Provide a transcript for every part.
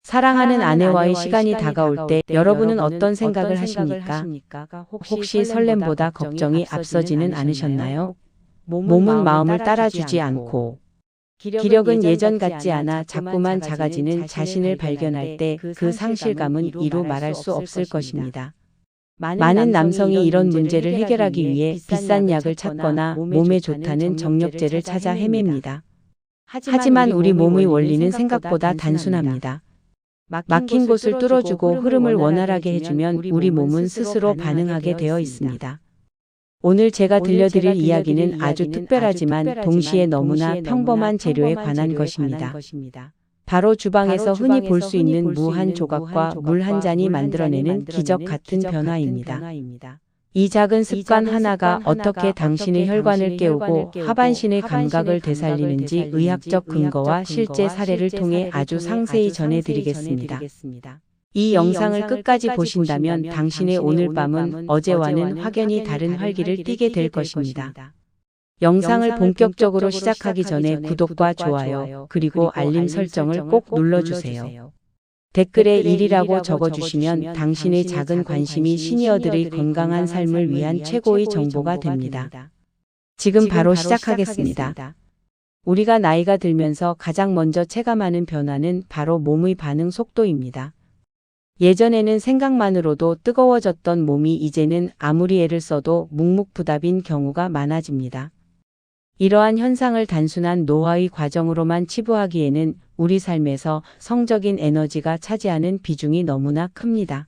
사랑하는 아내와의 시간이 다가올 때 여러분은 어떤 생각을 하십니까? 혹시 설렘보다 걱정이 앞서지는 않으셨나요? 몸은 마음을 따라주지 않고 기력은 예전 같지 않아 자꾸만 작아지는 자신을 발견할 때 그 상실감은 이루 말할 수 없을 것입니다. 많은 남성이 이런 문제를 해결하기 위해 비싼 약을 찾거나 몸에 좋다는 정력제를 찾아 헤맵니다. 하지만 우리 몸의 원리는 생각보다 단순합니다. 막힌 곳을 뚫어주고 흐름을 원활하게 해주면 우리 몸은 스스로 반응하게 되어 있습니다. 오늘 제가 들려드릴 이야기는 아주 특별하지만 동시에 너무나 평범한 재료에 관한 것입니다. 바로 주방에서 흔히 볼 수 있는 무 한 조각과 물 한 잔이 만들어내는 기적 같은 변화입니다. 이 작은 습관 하나가 어떻게 당신의 혈관을 깨우고 하반신의 감각을 되살리는지 의학적 근거와 실제 사례를 통해 아주 상세히 전해드리겠습니다. 이 영상을 끝까지 보신다면 당신의 오늘 밤은 어제와는 확연히 다른 활기를 띠게 될 것입니다. 영상을 본격적으로 시작하기 전에 구독과 좋아요, 그리고 알림 설정을 꼭 눌러주세요. 댓글에 1이라고 적어주시면 당신의 작은 관심이 시니어들의 건강한 삶을 위한 최고의 정보가 됩니다. 지금 바로 시작하겠습니다. 우리가 나이가 들면서 가장 먼저 체감하는 변화는 바로 몸의 반응 속도입니다. 예전에는 생각만으로도 뜨거워졌던 몸이 이제는 아무리 애를 써도 묵묵부답인 경우가 많아집니다. 이러한 현상을 단순한 노화의 과정으로만 치부하기에는 우리 삶에서 성적인 에너지가 차지하는 비중이 너무나 큽니다.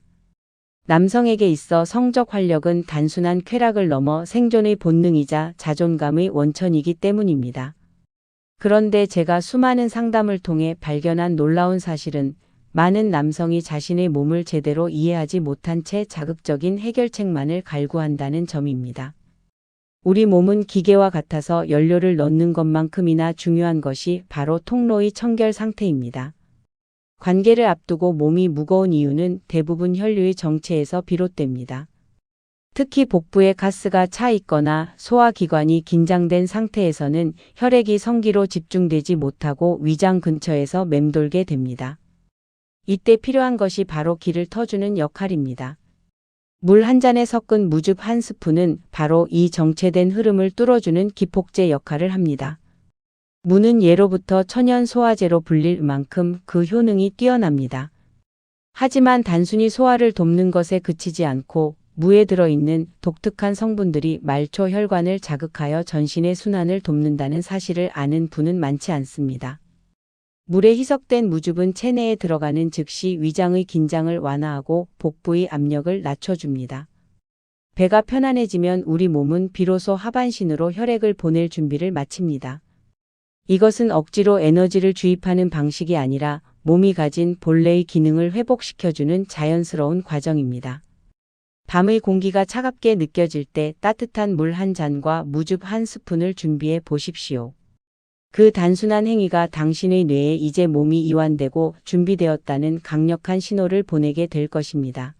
남성에게 있어 성적 활력은 단순한 쾌락을 넘어 생존의 본능이자 자존감의 원천이기 때문입니다. 그런데 제가 수많은 상담을 통해 발견한 놀라운 사실은 많은 남성이 자신의 몸을 제대로 이해하지 못한 채 자극적인 해결책만을 갈구한다는 점입니다. 우리 몸은 기계와 같아서 연료를 넣는 것만큼이나 중요한 것이 바로 통로의 청결 상태입니다. 관계를 앞두고 몸이 무거운 이유는 대부분 혈류의 정체에서 비롯됩니다. 특히 복부에 가스가 차 있거나 소화기관이 긴장된 상태에서는 혈액이 성기로 집중되지 못하고 위장 근처에서 맴돌게 됩니다. 이때 필요한 것이 바로 기를 터주는 역할입니다. 물 한 잔에 섞은 무즙 한 스푼은 바로 이 정체된 흐름을 뚫어주는 기폭제 역할을 합니다. 무는 예로부터 천연 소화제로 불릴 만큼 그 효능이 뛰어납니다. 하지만 단순히 소화를 돕는 것에 그치지 않고 무에 들어있는 독특한 성분들이 말초 혈관을 자극하여 전신의 순환을 돕는다는 사실을 아는 분은 많지 않습니다. 물에 희석된 무즙은 체내에 들어가는 즉시 위장의 긴장을 완화하고 복부의 압력을 낮춰줍니다. 배가 편안해지면 우리 몸은 비로소 하반신으로 혈액을 보낼 준비를 마칩니다. 이것은 억지로 에너지를 주입하는 방식이 아니라 몸이 가진 본래의 기능을 회복시켜주는 자연스러운 과정입니다. 밤의 공기가 차갑게 느껴질 때 따뜻한 물 한 잔과 무즙 한 스푼을 준비해 보십시오. 그 단순한 행위가 당신의 뇌에 이제 몸이 이완되고 준비되었다는 강력한 신호를 보내게 될 것입니다.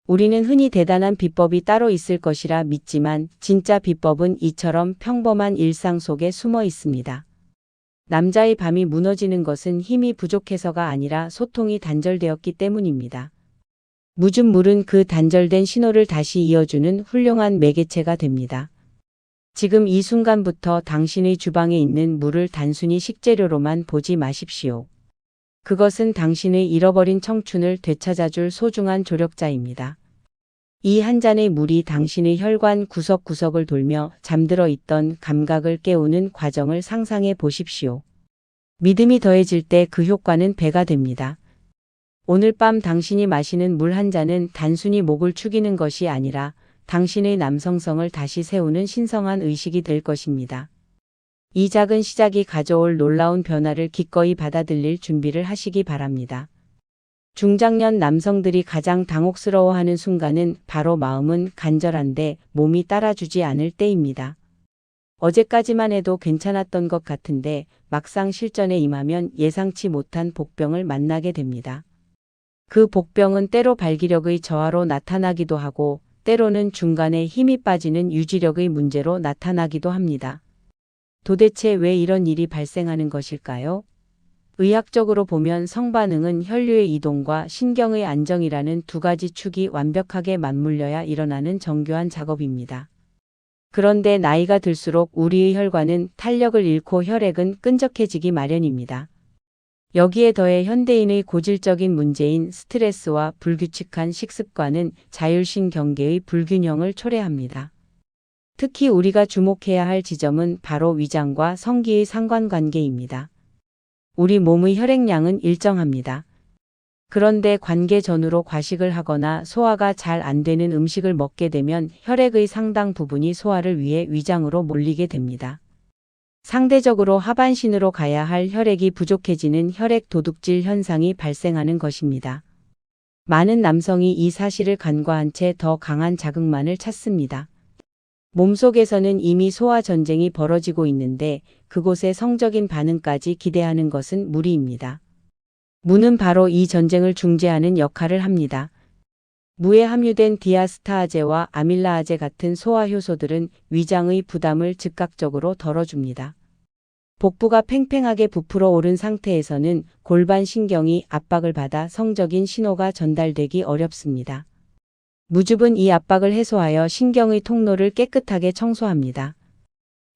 우리는 흔히 대단한 비법이 따로 있을 것이라 믿지만 진짜 비법은 이처럼 평범한 일상 속에 숨어 있습니다. 남자의 밤이 무너지는 것은 힘이 부족해서가 아니라 소통이 단절되었기 때문입니다. 무즙 물은 그 단절된 신호를 다시 이어주는 훌륭한 매개체가 됩니다. 지금 이 순간부터 당신의 주방에 있는 물을 단순히 식재료로만 보지 마십시오. 그것은 당신의 잃어버린 청춘을 되찾아줄 소중한 조력자입니다. 이 한 잔의 물이 당신의 혈관 구석구석을 돌며 잠들어 있던 감각을 깨우는 과정을 상상해 보십시오. 믿음이 더해질 때 그 효과는 배가 됩니다. 오늘 밤 당신이 마시는 물 한 잔은 단순히 목을 축이는 것이 아니라 당신의 남성성을 다시 세우는 신성한 의식이 될 것입니다. 이 작은 시작이 가져올 놀라운 변화를 기꺼이 받아들일 준비를 하시기 바랍니다. 중장년 남성들이 가장 당혹스러워하는 순간은 바로 마음은 간절한데 몸이 따라주지 않을 때입니다. 어제까지만 해도 괜찮았던 것 같은데 막상 실전에 임하면 예상치 못한 복병을 만나게 됩니다. 그 복병은 때로 발기력의 저하로 나타나기도 하고 때로는 중간에 힘이 빠지는 유지력의 문제로 나타나기도 합니다. 도대체 왜 이런 일이 발생하는 것일까요? 의학적으로 보면 성반응은 혈류의 이동과 신경의 안정이라는 두 가지 축이 완벽하게 맞물려야 일어나는 정교한 작업입니다. 그런데 나이가 들수록 우리의 혈관은 탄력을 잃고 혈액은 끈적해지기 마련입니다. 여기에 더해 현대인의 고질적인 문제인 스트레스와 불규칙한 식습관은 자율신 경계의 불균형을 초래합니다. 특히 우리가 주목해야 할 지점은 바로 위장과 성기의 상관관계입니다. 우리 몸의 혈액량은 일정합니다. 그런데 관계 전후로 과식을 하거나 소화가 잘 안 되는 음식을 먹게 되면 혈액의 상당 부분이 소화를 위해 위장으로 몰리게 됩니다. 상대적으로 하반신으로 가야 할 혈액이 부족해지는 혈액 도둑질 현상이 발생하는 것입니다. 많은 남성이 이 사실을 간과한 채 더 강한 자극만을 찾습니다. 몸속에서는 이미 소화 전쟁이 벌어지고 있는데 그곳에 성적인 반응까지 기대하는 것은 무리입니다. 무는 바로 이 전쟁을 중재하는 역할을 합니다. 무에 함유된 디아스타아제와 아밀라아제 같은 소화 효소들은 위장의 부담을 즉각적으로 덜어줍니다. 복부가 팽팽하게 부풀어 오른 상태에서는 골반 신경이 압박을 받아 성적인 신호가 전달되기 어렵습니다. 무즙은 이 압박을 해소하여 신경의 통로를 깨끗하게 청소합니다.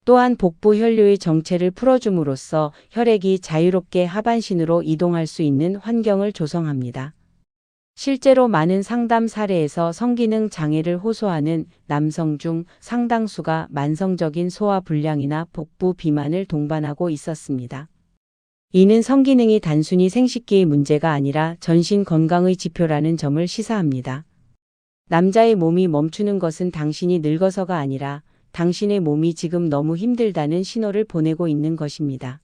또한 복부 혈류의 정체를 풀어줌으로써 혈액이 자유롭게 하반신으로 이동할 수 있는 환경을 조성합니다. 실제로 많은 상담 사례에서 성기능 장애를 호소하는 남성 중 상당수가 만성적인 소화 불량이나 복부 비만을 동반하고 있었습니다. 이는 성기능이 단순히 생식기의 문제가 아니라 전신 건강의 지표라는 점을 시사합니다. 남자의 몸이 멈추는 것은 당신이 늙어서가 아니라 당신의 몸이 지금 너무 힘들다는 신호를 보내고 있는 것입니다.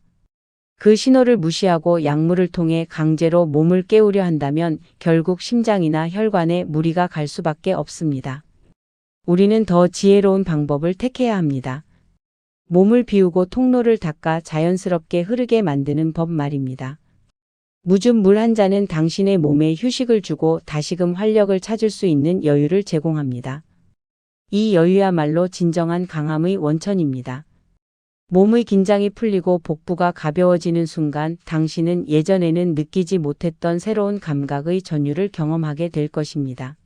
그 신호를 무시하고 약물을 통해 강제로 몸을 깨우려 한다면 결국 심장이나 혈관에 무리가 갈 수밖에 없습니다. 우리는 더 지혜로운 방법을 택해야 합니다. 몸을 비우고 통로를 닦아 자연스럽게 흐르게 만드는 법 말입니다. 무즙 물 한 잔은 당신의 몸에 휴식을 주고 다시금 활력을 찾을 수 있는 여유를 제공합니다. 이 여유야말로 진정한 강함의 원천입니다. 몸의 긴장이 풀리고 복부가 가벼워지는 순간 당신은 예전에는 느끼지 못했던 새로운 감각의 전율을 경험하게 될 것입니다.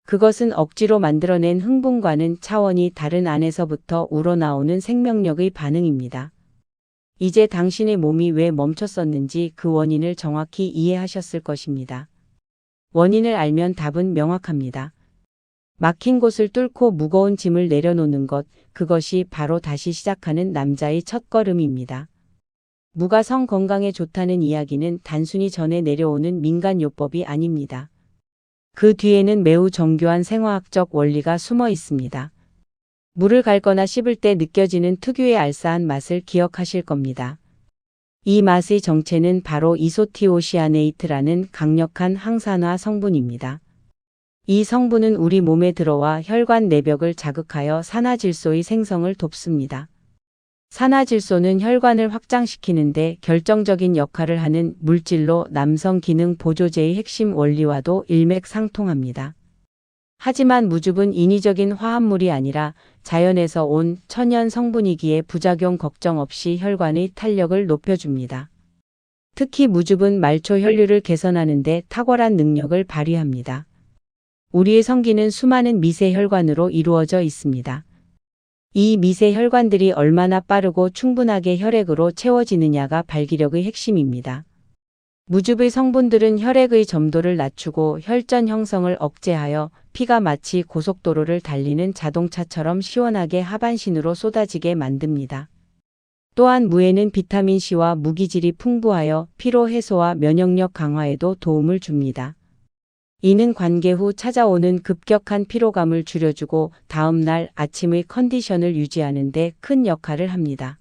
그것은 억지로 만들어낸 흥분과는 차원이 다른 안에서부터 우러나오는 생명력의 반응입니다. 이제 당신의 몸이 왜 멈췄었는지 그 원인을 정확히 이해하셨을 것입니다. 원인을 알면 답은 명확합니다. 막힌 곳을 뚫고 무거운 짐을 내려놓는 것, 그것이 바로 다시 시작하는 남자의 첫걸음입니다. 무가 성 건강에 좋다는 이야기는 단순히 전해 내려오는 민간요법이 아닙니다. 그 뒤에는 매우 정교한 생화학적 원리가 숨어 있습니다. 물을 갈거나 씹을 때 느껴지는 특유의 알싸한 맛을 기억하실 겁니다. 이 맛의 정체는 바로 이소티오시아네이트라는 강력한 항산화 성분입니다. 이 성분은 우리 몸에 들어와 혈관 내벽을 자극하여 산화질소의 생성을 돕습니다. 산화질소는 혈관을 확장시키는데 결정적인 역할을 하는 물질로 남성 기능 보조제의 핵심 원리와도 일맥상통합니다. 하지만 무즙은 인위적인 화합물이 아니라 자연에서 온 천연 성분이기에 부작용 걱정 없이 혈관의 탄력을 높여줍니다. 특히 무즙은 말초 혈류를 개선하는 데 탁월한 능력을 발휘합니다. 우리의 성기는 수많은 미세 혈관으로 이루어져 있습니다. 이 미세 혈관들이 얼마나 빠르고 충분하게 혈액으로 채워지느냐가 발기력의 핵심입니다. 무즙의 성분들은 혈액의 점도를 낮추고 혈전 형성을 억제하여 피가 마치 고속도로를 달리는 자동차처럼 시원하게 하반신으로 쏟아지게 만듭니다. 또한 무에는 비타민C와 무기질이 풍부하여 피로 해소와 면역력 강화에도 도움을 줍니다. 이는 관계 후 찾아오는 급격한 피로감을 줄여주고 다음 날 아침의 컨디션을 유지하는 데 큰 역할을 합니다.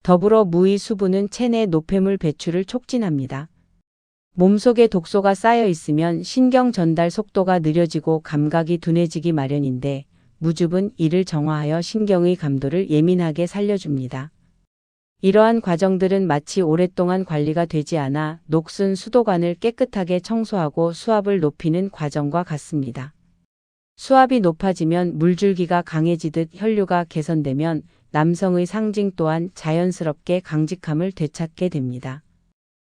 더불어 무의 수분은 체내 노폐물 배출을 촉진합니다. 몸속에 독소가 쌓여 있으면 신경 전달 속도가 느려지고 감각이 둔해지기 마련인데 무즙은 이를 정화하여 신경의 감도를 예민하게 살려줍니다. 이러한 과정들은 마치 오랫동안 관리가 되지 않아 녹슨 수도관을 깨끗하게 청소하고 수압을 높이는 과정과 같습니다. 수압이 높아지면 물줄기가 강해지듯 혈류가 개선되면 남성의 상징 또한 자연스럽게 강직함을 되찾게 됩니다.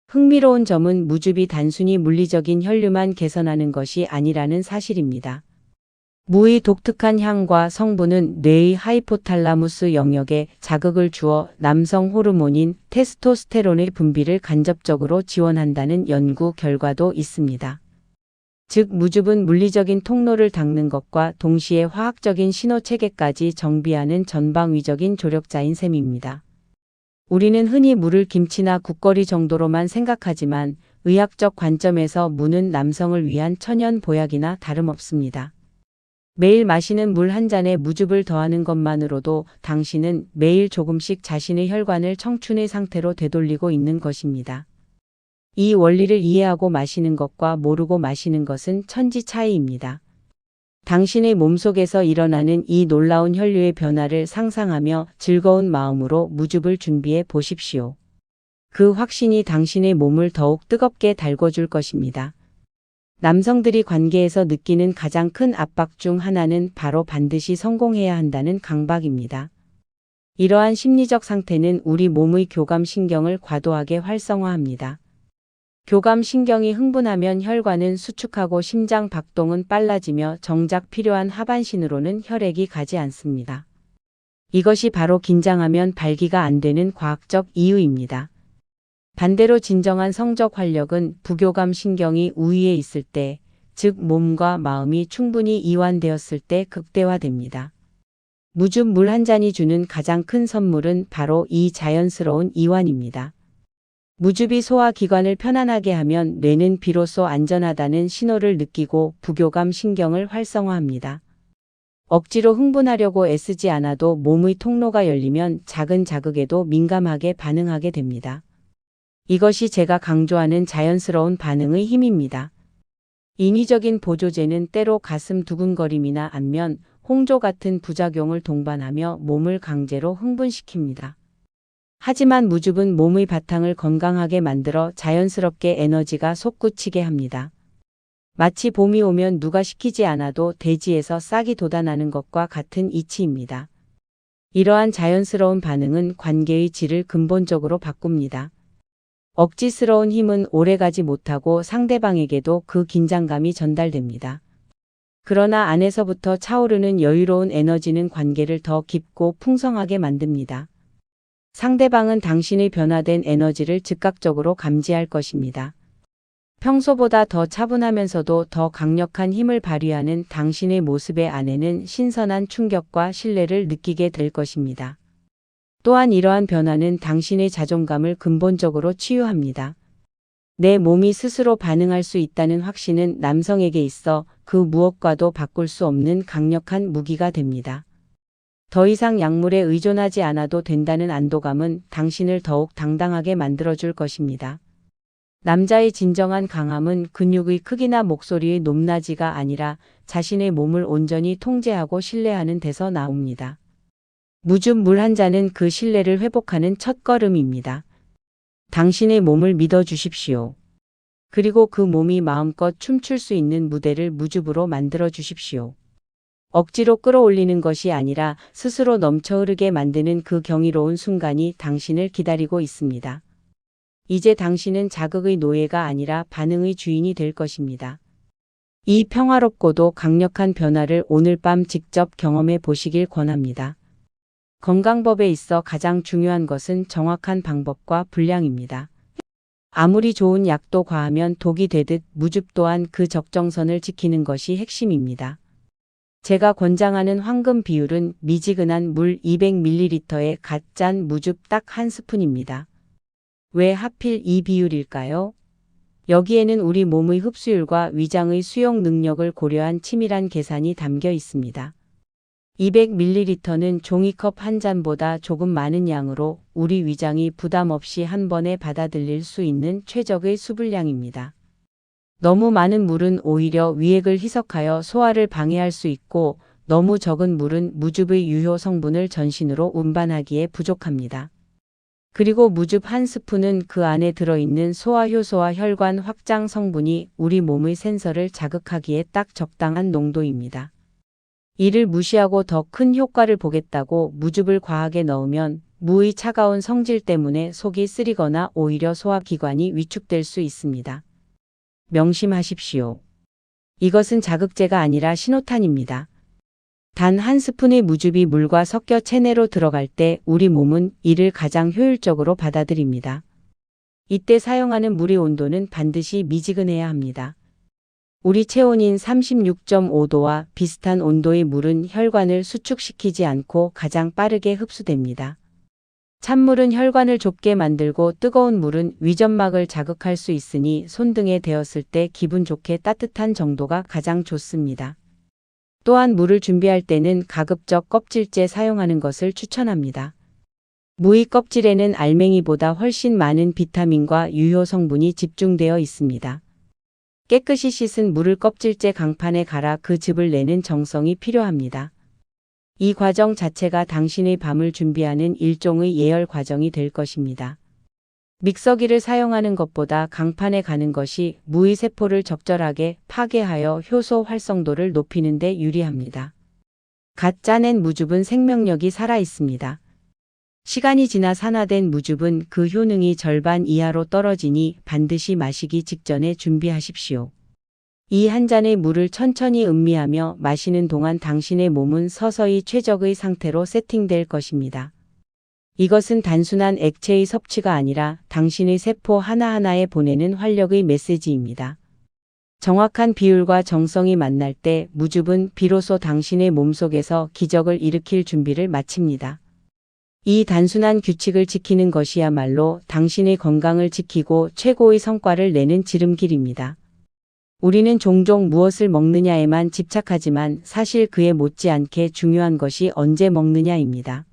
흥미로운 점은 무즙이 단순히 물리적인 혈류만 개선하는 것이 아니라는 사실입니다. 무의 독특한 향과 성분은 뇌의 하이포탈라무스 영역에 자극을 주어 남성 호르몬인 테스토스테론의 분비를 간접적으로 지원한다는 연구 결과도 있습니다. 즉 무즙은 물리적인 통로를 닦는 것과 동시에 화학적인 신호 체계까지 정비하는 전방위적인 조력자인 셈입니다. 우리는 흔히 무를 김치나 국거리 정도로만 생각하지만 의학적 관점에서 무는 남성을 위한 천연 보약이나 다름없습니다. 매일 마시는 물 한 잔에 무즙을 더하는 것만으로도 당신은 매일 조금씩 자신의 혈관을 청춘의 상태로 되돌리고 있는 것입니다. 이 원리를 이해하고 마시는 것과 모르고 마시는 것은 천지 차이입니다. 당신의 몸속에서 일어나는 이 놀라운 혈류의 변화를 상상하며 즐거운 마음으로 무즙을 준비해 보십시오. 그 확신이 당신의 몸을 더욱 뜨겁게 달궈줄 것입니다. 남성들이 관계에서 느끼는 가장 큰 압박 중 하나는 바로 반드시 성공해야 한다는 강박입니다. 이러한 심리적 상태는 우리 몸의 교감신경을 과도하게 활성화합니다. 교감신경이 흥분하면 혈관은 수축하고 심장 박동은 빨라지며 정작 필요한 하반신으로는 혈액이 가지 않습니다. 이것이 바로 긴장하면 발기가 안 되는 과학적 이유입니다. 반대로 진정한 성적 활력은 부교감 신경이 우위에 있을 때, 즉 몸과 마음이 충분히 이완되었을 때 극대화됩니다. 무즙 물 한 잔이 주는 가장 큰 선물은 바로 이 자연스러운 이완입니다. 무즙이 소화기관을 편안하게 하면 뇌는 비로소 안전하다는 신호를 느끼고 부교감 신경을 활성화합니다. 억지로 흥분하려고 애쓰지 않아도 몸의 통로가 열리면 작은 자극에도 민감하게 반응하게 됩니다. 이것이 제가 강조하는 자연스러운 반응의 힘입니다. 인위적인 보조제는 때로 가슴 두근거림이나 안면, 홍조 같은 부작용을 동반하며 몸을 강제로 흥분시킵니다. 하지만 무즙은 몸의 바탕을 건강하게 만들어 자연스럽게 에너지가 솟구치게 합니다. 마치 봄이 오면 누가 시키지 않아도 대지에서 싹이 돋아나는 것과 같은 이치입니다. 이러한 자연스러운 반응은 관계의 질을 근본적으로 바꿉니다. 억지스러운 힘은 오래가지 못하고 상대방에게도 그 긴장감이 전달됩니다. 그러나 안에서부터 차오르는 여유로운 에너지는 관계를 더 깊고 풍성하게 만듭니다. 상대방은 당신의 변화된 에너지를 즉각적으로 감지할 것입니다. 평소보다 더 차분하면서도 더 강력한 힘을 발휘하는 당신의 모습의 안에는 신선한 충격과 신뢰를 느끼게 될 것입니다. 또한 이러한 변화는 당신의 자존감을 근본적으로 치유합니다. 내 몸이 스스로 반응할 수 있다는 확신은 남성에게 있어 그 무엇과도 바꿀 수 없는 강력한 무기가 됩니다. 더 이상 약물에 의존하지 않아도 된다는 안도감은 당신을 더욱 당당하게 만들어줄 것입니다. 남자의 진정한 강함은 근육의 크기나 목소리의 높낮이가 아니라 자신의 몸을 온전히 통제하고 신뢰하는 데서 나옵니다. 무즙 물 한 잔은 그 신뢰를 회복하는 첫걸음입니다. 당신의 몸을 믿어주십시오. 그리고 그 몸이 마음껏 춤출 수 있는 무대를 무즙으로 만들어 주십시오. 억지로 끌어올리는 것이 아니라 스스로 넘쳐 흐르게 만드는 그 경이로운 순간이 당신을 기다리고 있습니다. 이제 당신은 자극의 노예가 아니라 반응의 주인이 될 것입니다. 이 평화롭고도 강력한 변화를 오늘 밤 직접 경험해 보시길 권합니다. 건강법에 있어 가장 중요한 것은 정확한 방법과 분량입니다. 아무리 좋은 약도 과하면 독이 되듯 무즙 또한 그 적정선을 지키는 것이 핵심입니다. 제가 권장하는 황금 비율은 미지근한 물 200ml에 갓 짠 무즙 딱 한 스푼입니다. 왜 하필 이 비율일까요? 여기에는 우리 몸의 흡수율과 위장의 수용 능력을 고려한 치밀한 계산이 담겨 있습니다. 200ml는 종이컵 한 잔보다 조금 많은 양으로 우리 위장이 부담 없이 한 번에 받아들일 수 있는 최적의 수분량입니다. 너무 많은 물은 오히려 위액을 희석하여 소화를 방해할 수 있고 너무 적은 물은 무즙의 유효 성분을 전신으로 운반하기에 부족합니다. 그리고 무즙 한 스푼은 그 안에 들어있는 소화효소와 혈관 확장 성분이 우리 몸의 센서를 자극하기에 딱 적당한 농도입니다. 이를 무시하고 더 큰 효과를 보겠다고 무즙을 과하게 넣으면 무의 차가운 성질 때문에 속이 쓰리거나 오히려 소화기관이 위축될 수 있습니다. 명심하십시오. 이것은 자극제가 아니라 신호탄입니다. 단 한 스푼의 무즙이 물과 섞여 체내로 들어갈 때 우리 몸은 이를 가장 효율적으로 받아들입니다. 이때 사용하는 물의 온도는 반드시 미지근해야 합니다. 우리 체온인 36.5도와 비슷한 온도의 물은 혈관을 수축시키지 않고 가장 빠르게 흡수됩니다. 찬물은 혈관을 좁게 만들고 뜨거운 물은 위점막을 자극할 수 있으니 손등에 대었을 때 기분 좋게 따뜻한 정도가 가장 좋습니다. 또한 물을 준비할 때는 가급적 껍질째 사용하는 것을 추천합니다. 무의 껍질에는 알맹이보다 훨씬 많은 비타민과 유효 성분이 집중되어 있습니다. 깨끗이 씻은 물을 껍질째 강판에 갈아 그 즙을 내는 정성이 필요합니다. 이 과정 자체가 당신의 밤을 준비하는 일종의 예열 과정이 될 것입니다. 믹서기를 사용하는 것보다 강판에 가는 것이 무의 세포를 적절하게 파괴하여 효소 활성도를 높이는 데 유리합니다. 갓 짜낸 무즙은 생명력이 살아 있습니다. 시간이 지나 산화된 무즙은 그 효능이 절반 이하로 떨어지니 반드시 마시기 직전에 준비하십시오. 이 한 잔의 물을 천천히 음미하며 마시는 동안 당신의 몸은 서서히 최적의 상태로 세팅될 것입니다. 이것은 단순한 액체의 섭취가 아니라 당신의 세포 하나하나에 보내는 활력의 메시지입니다. 정확한 비율과 정성이 만날 때 무즙은 비로소 당신의 몸속에서 기적을 일으킬 준비를 마칩니다. 이 단순한 규칙을 지키는 것이야말로 당신의 건강을 지키고 최고의 성과를 내는 지름길입니다. 우리는 종종 무엇을 먹느냐에만 집착하지만 사실 그에 못지않게 중요한 것이 언제 먹느냐입니다.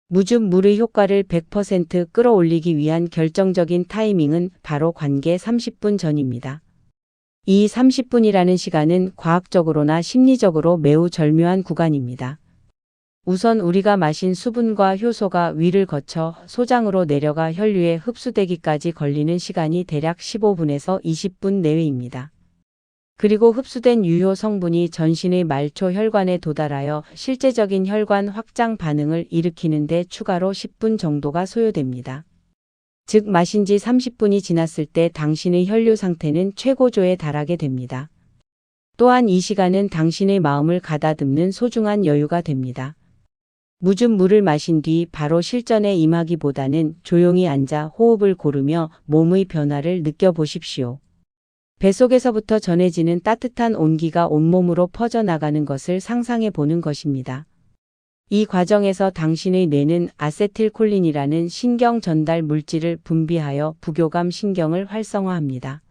무즙 물의 효과를 100% 끌어올리기 위한 결정적인 타이밍은 바로 관계 30분 전입니다. 이 30분이라는 시간은 과학적으로나 심리적으로 매우 절묘한 구간입니다. 우선 우리가 마신 수분과 효소가 위를 거쳐 소장으로 내려가 혈류에 흡수되기까지 걸리는 시간이 대략 15분에서 20분 내외입니다. 그리고 흡수된 유효 성분이 전신의 말초 혈관에 도달하여 실제적인 혈관 확장 반응을 일으키는 데 추가로 10분 정도가 소요됩니다. 즉 마신 지 30분이 지났을 때 당신의 혈류 상태는 최고조에 달하게 됩니다. 또한 이 시간은 당신의 마음을 가다듬는 소중한 여유가 됩니다. 무즙 물을 마신 뒤 바로 실전에 임하기보다는 조용히 앉아 호흡을 고르며 몸의 변화를 느껴보십시오. 뱃속에서부터 전해지는 따뜻한 온기가 온몸으로 퍼져나가는 것을 상상해 보는 것입니다. 이 과정에서 당신의 뇌는 아세틸콜린이라는 신경 전달 물질을 분비하여 부교감 신경을 활성화합니다.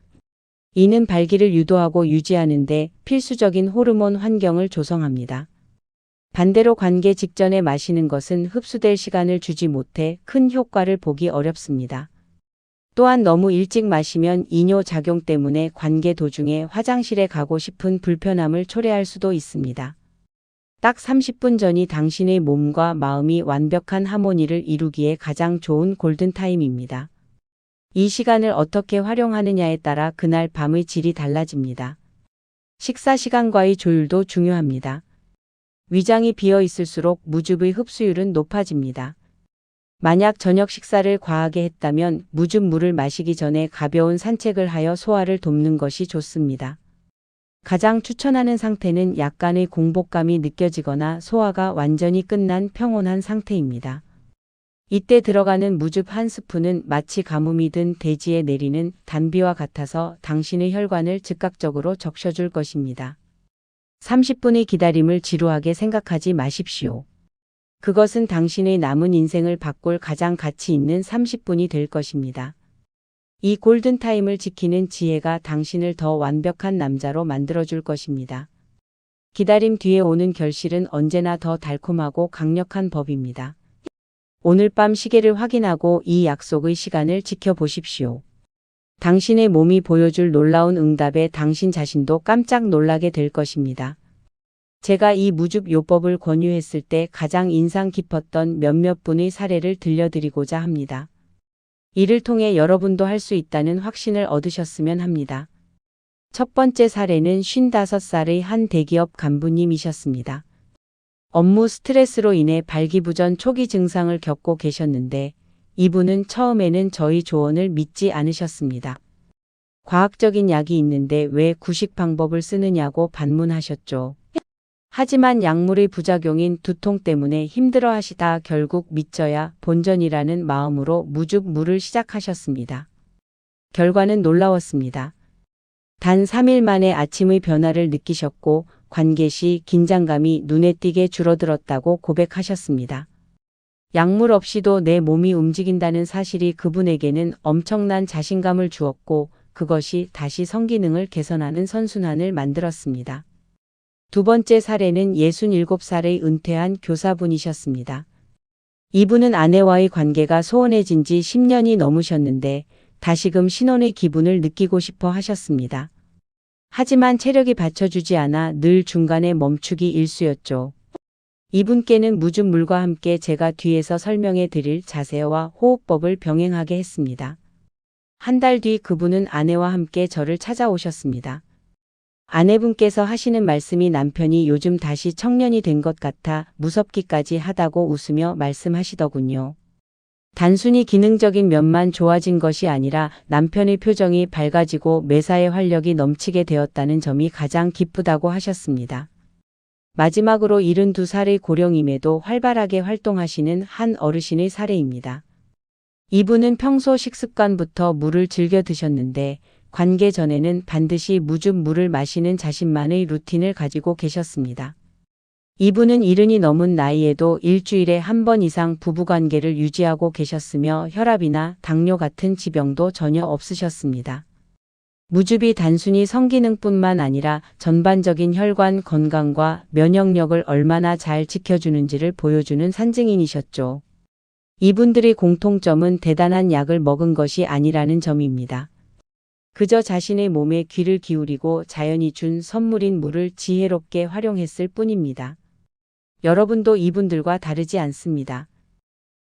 이는 발기를 유도하고 유지하는 데 필수적인 호르몬 환경을 조성합니다. 반대로 관계 직전에 마시는 것은 흡수될 시간을 주지 못해 큰 효과를 보기 어렵습니다. 또한 너무 일찍 마시면 이뇨 작용 때문에 관계 도중에 화장실에 가고 싶은 불편함을 초래할 수도 있습니다. 딱 30분 전이 당신의 몸과 마음이 완벽한 하모니를 이루기에 가장 좋은 골든타임입니다. 이 시간을 어떻게 활용하느냐에 따라 그날 밤의 질이 달라집니다. 식사 시간과의 조율도 중요합니다. 위장이 비어 있을수록 무즙의 흡수율은 높아집니다. 만약 저녁 식사를 과하게 했다면 무즙 물을 마시기 전에 가벼운 산책을 하여 소화를 돕는 것이 좋습니다. 가장 추천하는 상태는 약간의 공복감이 느껴지거나 소화가 완전히 끝난 평온한 상태입니다. 이때 들어가는 무즙 한 스푼은 마치 가뭄이 든 대지에 내리는 단비와 같아서 당신의 혈관을 즉각적으로 적셔줄 것입니다. 30분의 기다림을 지루하게 생각하지 마십시오. 그것은 당신의 남은 인생을 바꿀 가장 가치 있는 30분이 될 것입니다. 이 골든타임을 지키는 지혜가 당신을 더 완벽한 남자로 만들어줄 것입니다. 기다림 뒤에 오는 결실은 언제나 더 달콤하고 강력한 법입니다. 오늘 밤 시계를 확인하고 이 약속의 시간을 지켜보십시오. 당신의 몸이 보여줄 놀라운 응답에 당신 자신도 깜짝 놀라게 될 것입니다. 제가 이 무즙 요법을 권유했을 때 가장 인상 깊었던 몇몇 분의 사례를 들려드리고자 합니다. 이를 통해 여러분도 할 수 있다는 확신을 얻으셨으면 합니다. 첫 번째 사례는 55살의 한 대기업 간부님이셨습니다. 업무 스트레스로 인해 발기부전 초기 증상을 겪고 계셨는데 이분은 처음에는 저희 조언을 믿지 않으셨습니다. 과학적인 약이 있는데 왜 구식 방법을 쓰느냐고 반문하셨죠. 하지만 약물의 부작용인 두통 때문에 힘들어 하시다 결국 믿져야 본전이라는 마음으로 무죽물을 시작하셨습니다. 결과는 놀라웠습니다. 단 3일 만에 아침의 변화를 느끼셨고 관계 시 긴장감이 눈에 띄게 줄어들었다고 고백하셨습니다. 약물 없이도 내 몸이 움직인다는 사실이 그분에게는 엄청난 자신감을 주었고 그것이 다시 성기능을 개선하는 선순환을 만들었습니다. 두 번째 사례는 67살의 은퇴한 교사분이셨습니다. 이분은 아내와의 관계가 소원해진 지 10년이 넘으셨는데 다시금 신혼의 기분을 느끼고 싶어 하셨습니다. 하지만 체력이 받쳐주지 않아 늘 중간에 멈추기 일쑤였죠. 이분께는 무즙물과 함께 제가 뒤에서 설명해 드릴 자세와 호흡법을 병행하게 했습니다. 한 달 뒤 그분은 아내와 함께 저를 찾아오셨습니다. 아내분께서 하시는 말씀이 남편이 요즘 다시 청년이 된 것 같아 무섭기까지 하다고 웃으며 말씀하시더군요. 단순히 기능적인 면만 좋아진 것이 아니라 남편의 표정이 밝아지고 매사에 활력이 넘치게 되었다는 점이 가장 기쁘다고 하셨습니다. 마지막으로 72살의 고령임에도 활발하게 활동하시는 한 어르신의 사례입니다. 이분은 평소 식습관부터 물을 즐겨 드셨는데 관계 전에는 반드시 무즙물을 마시는 자신만의 루틴을 가지고 계셨습니다. 이분은 70이 넘은 나이에도 일주일에 한 번 이상 부부관계를 유지하고 계셨으며 혈압이나 당뇨 같은 지병도 전혀 없으셨습니다. 무즙이 단순히 성기능뿐만 아니라 전반적인 혈관 건강과 면역력을 얼마나 잘 지켜주는지를 보여주는 산증인이셨죠. 이분들의 공통점은 대단한 약을 먹은 것이 아니라는 점입니다. 그저 자신의 몸에 귀를 기울이고 자연이 준 선물인 물을 지혜롭게 활용했을 뿐입니다. 여러분도 이분들과 다르지 않습니다.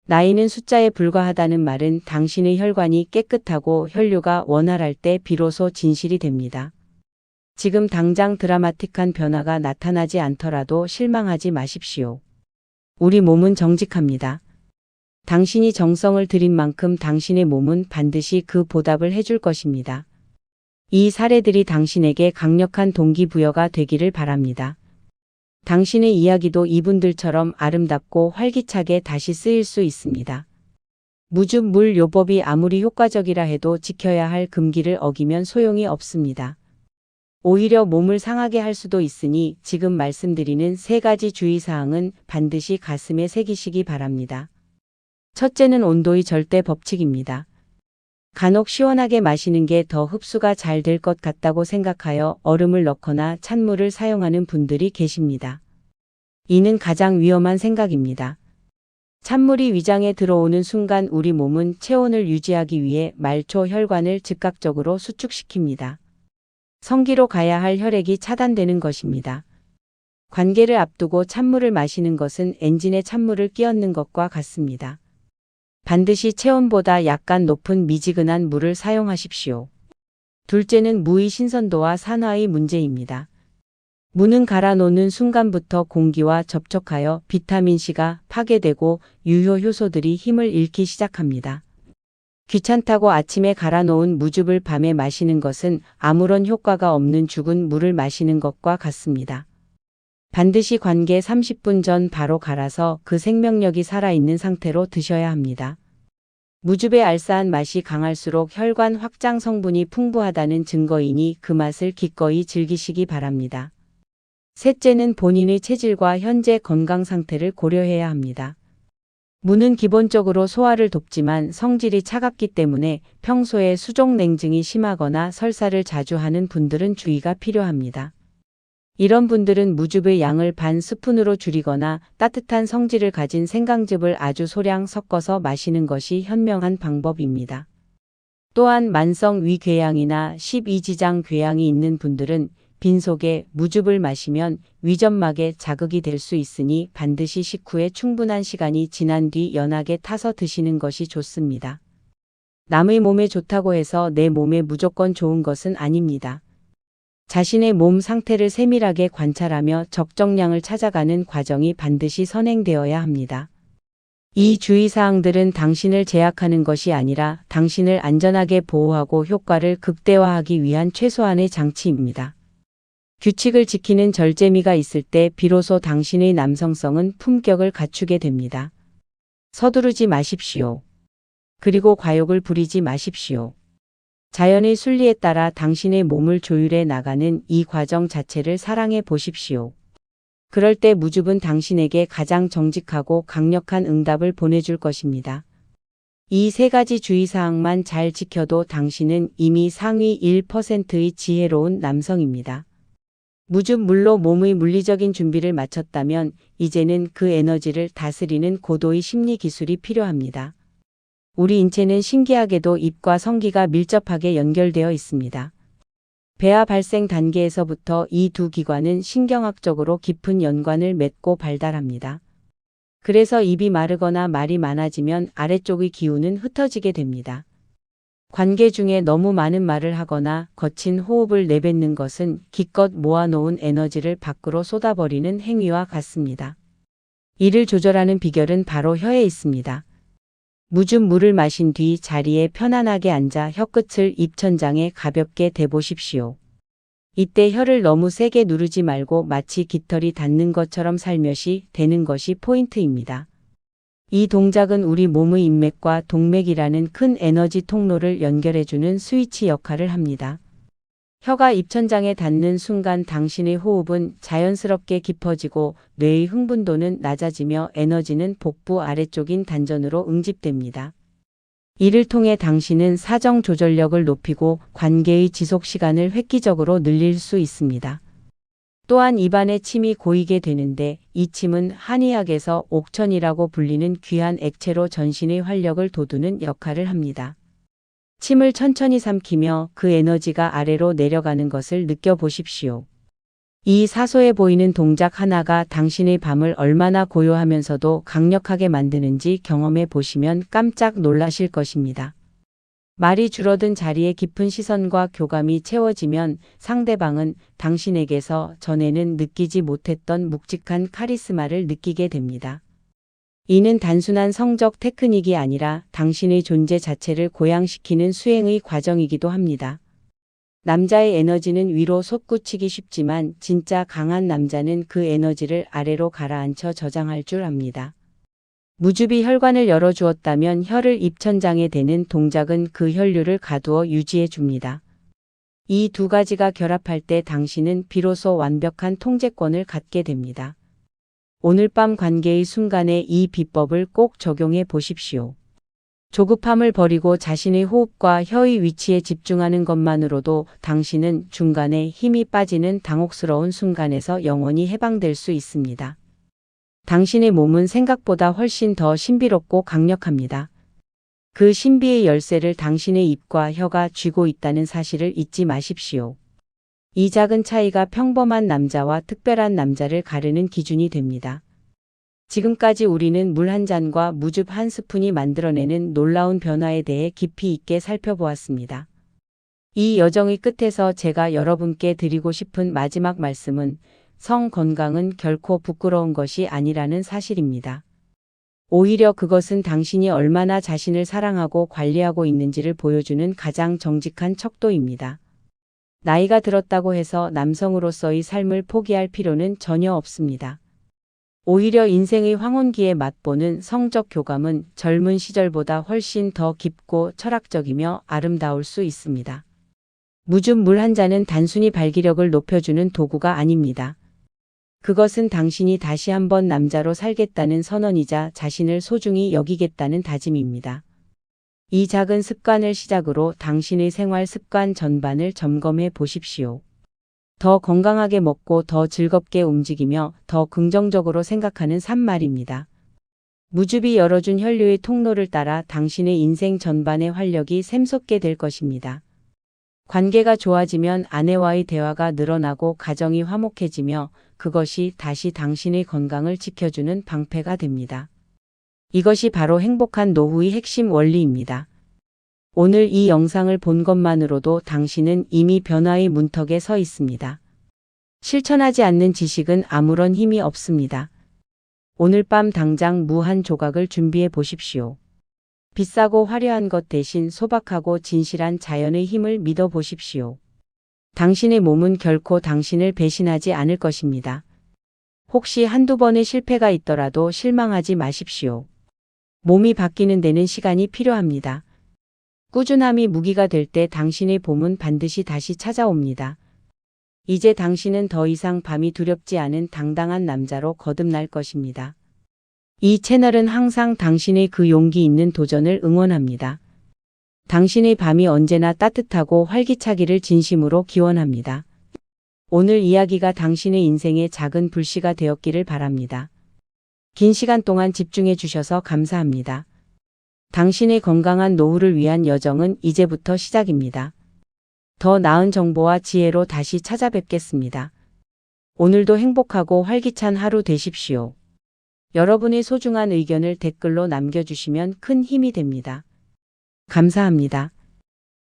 나이는 숫자에 불과하다는 말은 당신의 혈관이 깨끗하고 혈류가 원활할 때 비로소 진실이 됩니다. 지금 당장 드라마틱한 변화가 나타나지 않더라도 실망하지 마십시오. 우리 몸은 정직합니다. 당신이 정성을 들인 만큼 당신의 몸은 반드시 그 보답을 해줄 것입니다. 이 사례들이 당신에게 강력한 동기부여가 되기를 바랍니다. 당신의 이야기도 이분들처럼 아름답고 활기차게 다시 쓰일 수 있습니다. 무즙물 요법이 아무리 효과적이라 해도 지켜야 할 금기를 어기면 소용이 없습니다. 오히려 몸을 상하게 할 수도 있으니 지금 말씀드리는 3가지 주의사항은 반드시 가슴에 새기시기 바랍니다. 첫째는 온도의 절대 법칙입니다. 간혹 시원하게 마시는 게 더 흡수가 잘 될 것 같다고 생각하여 얼음을 넣거나 찬물을 사용하는 분들이 계십니다. 이는 가장 위험한 생각입니다. 찬물이 위장에 들어오는 순간 우리 몸은 체온을 유지하기 위해 말초 혈관을 즉각적으로 수축시킵니다. 성기로 가야 할 혈액이 차단되는 것입니다. 관계를 앞두고 찬물을 마시는 것은 엔진에 찬물을 끼얹는 것과 같습니다. 반드시 체온보다 약간 높은 미지근한 물을 사용하십시오. 둘째는 무의 신선도와 산화의 문제입니다. 무는 갈아 놓는 순간부터 공기와 접촉하여 비타민C가 파괴되고 유효 효소들이 힘을 잃기 시작합니다. 귀찮다고 아침에 갈아 놓은 무즙을 밤에 마시는 것은 아무런 효과가 없는 죽은 물을 마시는 것과 같습니다. 반드시 관계 30분 전 바로 갈아서 그 생명력이 살아있는 상태로 드셔야 합니다. 무즙의 알싸한 맛이 강할수록 혈관 확장 성분이 풍부하다는 증거이니 그 맛을 기꺼이 즐기시기 바랍니다. 셋째는 본인의 체질과 현재 건강 상태를 고려해야 합니다. 무는 기본적으로 소화를 돕지만 성질이 차갑기 때문에 평소에 수족 냉증이 심하거나 설사를 자주 하는 분들은 주의가 필요합니다. 이런 분들은 무즙의 양을 반 스푼으로 줄이거나 따뜻한 성질을 가진 생강즙을 아주 소량 섞어서 마시는 것이 현명한 방법입니다. 또한 만성 위궤양이나 12지장 궤양이 있는 분들은 빈속에 무즙을 마시면 위점막에 자극이 될 수 있으니 반드시 식후에 충분한 시간이 지난 뒤 연하게 타서 드시는 것이 좋습니다. 남의 몸에 좋다고 해서 내 몸에 무조건 좋은 것은 아닙니다. 자신의 몸 상태를 세밀하게 관찰하며 적정량을 찾아가는 과정이 반드시 선행되어야 합니다. 이 주의사항들은 당신을 제약하는 것이 아니라 당신을 안전하게 보호하고 효과를 극대화하기 위한 최소한의 장치입니다. 규칙을 지키는 절제미가 있을 때 비로소 당신의 남성성은 품격을 갖추게 됩니다. 서두르지 마십시오. 그리고 과욕을 부리지 마십시오. 자연의 순리에 따라 당신의 몸을 조율해 나가는 이 과정 자체를 사랑해 보십시오. 그럴 때 무줍은 당신에게 가장 정직하고 강력한 응답을 보내줄 것입니다. 이 세 가지 주의사항만 잘 지켜도 당신은 이미 상위 1%의 지혜로운 남성입니다. 무줍물로 몸의 물리적인 준비를 마쳤다면 이제는 그 에너지를 다스리는 고도의 심리 기술이 필요합니다. 우리 인체는 신기하게도 입과 성기가 밀접하게 연결되어 있습니다. 배아 발생 단계에서부터 이 두 기관은 신경학적으로 깊은 연관을 맺고 발달합니다. 그래서 입이 마르거나 말이 많아지면 아래쪽의 기운은 흩어지게 됩니다. 관계 중에 너무 많은 말을 하거나 거친 호흡을 내뱉는 것은 기껏 모아놓은 에너지를 밖으로 쏟아버리는 행위와 같습니다. 이를 조절하는 비결은 바로 혀에 있습니다. 무줍 물을 마신 뒤 자리에 편안하게 앉아 혀끝을 입천장에 가볍게 대보십시오. 이때 혀를 너무 세게 누르지 말고 마치 깃털이 닿는 것처럼 살며시 대는 것이 포인트입니다. 이 동작은 우리 몸의 인맥과 동맥이라는 큰 에너지 통로를 연결해주는 스위치 역할을 합니다. 혀가 입천장에 닿는 순간 당신의 호흡은 자연스럽게 깊어지고 뇌의 흥분도는 낮아지며 에너지는 복부 아래쪽인 단전으로 응집됩니다. 이를 통해 당신은 사정 조절력을 높이고 관계의 지속 시간을 획기적으로 늘릴 수 있습니다. 또한 입안에 침이 고이게 되는데 이 침은 한의학에서 옥천이라고 불리는 귀한 액체로 전신의 활력을 돋우는 역할을 합니다. 침을 천천히 삼키며 그 에너지가 아래로 내려가는 것을 느껴보십시오. 이 사소해 보이는 동작 하나가 당신의 밤을 얼마나 고요하면서도 강력하게 만드는지 경험해 보시면 깜짝 놀라실 것입니다. 말이 줄어든 자리에 깊은 시선과 교감이 채워지면 상대방은 당신에게서 전에는 느끼지 못했던 묵직한 카리스마를 느끼게 됩니다. 이는 단순한 성적 테크닉이 아니라 당신의 존재 자체를 고양시키는 수행의 과정이기도 합니다. 남자의 에너지는 위로 솟구치기 쉽지만 진짜 강한 남자는 그 에너지를 아래로 가라앉혀 저장할 줄 압니다. 무줍이 혈관을 열어주었다면 혀를 입천장에 대는 동작은 그 혈류를 가두어 유지해 줍니다. 이 두 가지가 결합할 때 당신은 비로소 완벽한 통제권을 갖게 됩니다. 오늘 밤 관계의 순간에 이 비법을 꼭 적용해 보십시오. 조급함을 버리고 자신의 호흡과 혀의 위치에 집중하는 것만으로도 당신은 중간에 힘이 빠지는 당혹스러운 순간에서 영원히 해방될 수 있습니다. 당신의 몸은 생각보다 훨씬 더 신비롭고 강력합니다. 그 신비의 열쇠를 당신의 입과 혀가 쥐고 있다는 사실을 잊지 마십시오. 이 작은 차이가 평범한 남자와 특별한 남자를 가르는 기준이 됩니다. 지금까지 우리는 물 한 잔과 무줍 한 스푼이 만들어내는 놀라운 변화에 대해 깊이 있게 살펴보았습니다. 이 여정의 끝에서 제가 여러분께 드리고 싶은 마지막 말씀은 성 건강은 결코 부끄러운 것이 아니라는 사실입니다. 오히려 그것은 당신이 얼마나 자신을 사랑하고 관리하고 있는지를 보여주는 가장 정직한 척도입니다. 나이가 들었다고 해서 남성으로서의 삶을 포기할 필요는 전혀 없습니다. 오히려 인생의 황혼기에 맛보는 성적 교감은 젊은 시절보다 훨씬 더 깊고 철학적이며 아름다울 수 있습니다. 무줍 물 한 잔은 단순히 발기력을 높여주는 도구가 아닙니다. 그것은 당신이 다시 한번 남자로 살겠다는 선언이자 자신을 소중히 여기겠다는 다짐입니다. 이 작은 습관을 시작으로 당신의 생활 습관 전반을 점검해 보십시오. 더 건강하게 먹고 더 즐겁게 움직이며 더 긍정적으로 생각하는 삶 말입니다. 무줍이 열어준 혈류의 통로를 따라 당신의 인생 전반의 활력이 샘솟게 될 것입니다. 관계가 좋아지면 아내와의 대화가 늘어나고 가정이 화목해지며 그것이 다시 당신의 건강을 지켜주는 방패가 됩니다. 이것이 바로 행복한 노후의 핵심 원리입니다. 오늘 이 영상을 본 것만으로도 당신은 이미 변화의 문턱에 서 있습니다. 실천하지 않는 지식은 아무런 힘이 없습니다. 오늘 밤 당장 무 한 조각을 준비해 보십시오. 비싸고 화려한 것 대신 소박하고 진실한 자연의 힘을 믿어 보십시오. 당신의 몸은 결코 당신을 배신하지 않을 것입니다. 혹시 한두 번의 실패가 있더라도 실망하지 마십시오. 몸이 바뀌는 데는 시간이 필요합니다. 꾸준함이 무기가 될 때 당신의 봄은 반드시 다시 찾아옵니다. 이제 당신은 더 이상 밤이 두렵지 않은 당당한 남자로 거듭날 것입니다. 이 채널은 항상 당신의 그 용기 있는 도전을 응원합니다. 당신의 밤이 언제나 따뜻하고 활기차기를 진심으로 기원합니다. 오늘 이야기가 당신의 인생의 작은 불씨가 되었기를 바랍니다. 긴 시간 동안 집중해 주셔서 감사합니다. 당신의 건강한 노후를 위한 여정은 이제부터 시작입니다. 더 나은 정보와 지혜로 다시 찾아뵙겠습니다. 오늘도 행복하고 활기찬 하루 되십시오. 여러분의 소중한 의견을 댓글로 남겨주시면 큰 힘이 됩니다. 감사합니다.